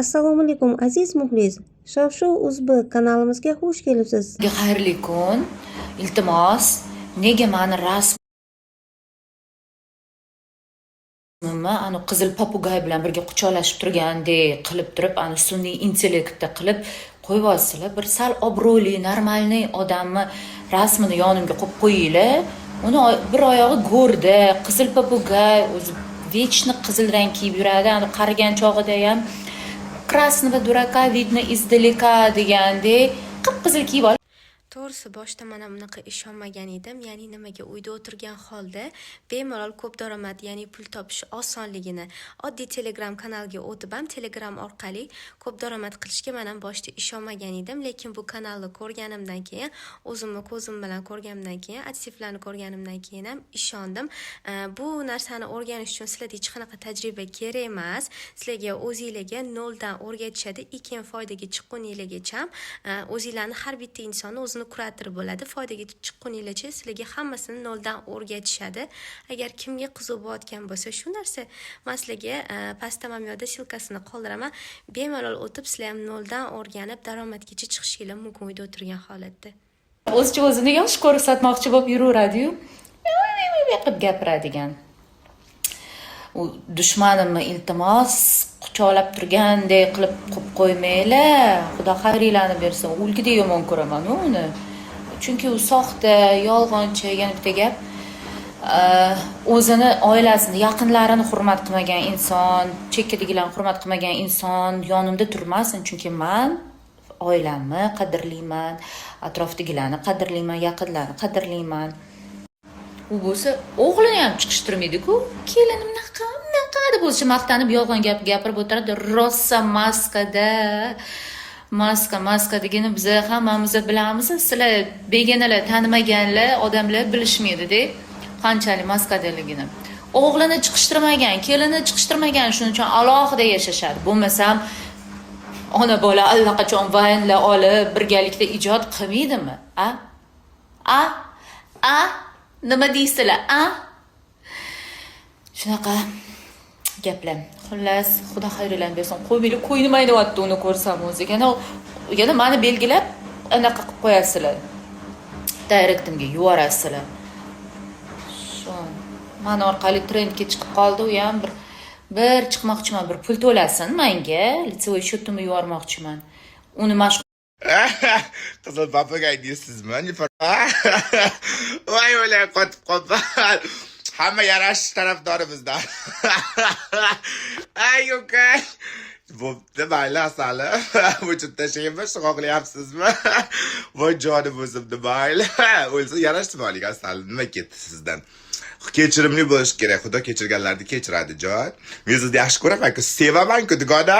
Assalomu alaykum aziz muxlis. Shov-shuv Uzbek kanalimizga xush kelibsiz. Xayrli kun. Iltimos, nega meni rasmimni ani qizil papugay bilan birga quchoqlashib turgandek qilib turib, ani sun'iy intellektda qilib qo'yib olsizlar, bir sal obro'li, normalniy odamni rasmini yonimga qo'yib qo'yinglar. Uni bir oyog'i go'rda, qizil papugay, o'zi vechni qizil rang kiyib yuradi. Ani qarigan chog'ida ham красного дурака видно издалека degandek qip-qizil kiyib olib. To'g'risi boshda mana bunaqa ishonmagan edim, ya'ni nimaga uyda o'tirgan holda bemalol ko'p daromad, ya'ni pul topish osonligini oddiy Telegram kanalga o'tib ham Telegram orqali ko'p daromad qilishga men ham boshda ishonmagan edim, lekin bu kanalni ko'rganimdan keyin, o'zimni ko'zim bilan ko'rganimdan keyin, arxivlarni ko'rganimdan keyin ham ishondim. Bu narsani o'rganish uchun sizlarda hech qanaqa tajriba kerak emas. Sizlarga o'zingizlarga noldan o'rgatishadi, keyin foydaga chiqquningizgacha o'zingizlarni har bitta insonni o'zini kurator bo'ladi. Foydaga chiqquningizcha sizlarga hammasini noldan o'rgatishadi. Agar kimga qiziq bo'layotgan bo'lsa, shu narsa men sizlarga pastda ham yo'da silkasini qoldiraman. Bemalol o'tib sizlar ham noldan o'rganib daromadgacha chiqishingiz mumkin uyda o'tirgan holatda. O'zicha o'zini yaxshi ko'rsatmoqchi bo'lib yuraveradi-yu, qilib gapiradigan. U dushmanimni iltimos quchoqlab turgandek qilib qo'ymanglar. Xudo xayringlarni bersin. O'lgidek yomon ko'raman uni. Chunki u soxta, yolg'onchi, yana bitta gap. O'zini, oilasini, yaqinlarini hurmat qilmagan inson, chekkadagilarni hurmat qilmagan inson yonimda turmasin, chunki men oilamni qadrlayman, atrofdagilarni qadrlayman, yaqinlarni qadrlayman. U bo'lsa, o'g'lini ham chiqishtirmaydi-ku. Kelinim naqa deb o'zicha maqtanib yolg'on gap gapirib o'tiradi. Rossa maskada. Maska degani biz hammamiz bilamiz. Sizlar begonalar, tanimaganlar, odamlar bilishmaydi-da, qanchalik maskadaligini. O'g'lini chiqishtirmagan, kelini chiqishtirmagan, shuning uchun alohida yashashadi. Bo'lmasam ona bola allaqachon vaynlar olib birgalikda ijod qilmaydimi? Nima deysizlar? Shunaqa gaplar. Xullas, Xudo xayringlarni bersin. Qo'ymaylik, qo'ynim aynyapti uni ko'rsam o'zi. Yana meni belgilab anaqa qilib qo'yasizlar. Direktimga yuborasizlar. Shu men orqali trendga chiqib qoldi, u ham bir chiqmoqchiman, bir pul to'lasin menga, litsevoy shotimni yubormoqchiman. Uni mashq qizil papagay deysizmi? Voy o'lay qotib qolgan. Hamma yarashish tarafdori bizdan. Ay ukay. Bo'pti, mayli asali. Vujud tashlaymi, shug'oqlayapsizmi? Voy jonim o'zimni mayli. O'lsa yarashtirmaylik asali. Nima ketdi sizdan? Kechirimli bo'lish kerak. Xudo kechirganlarni kechiradi, jon. Men sizni yaxshi ko'raman-ku, sevaman-ku, dugona.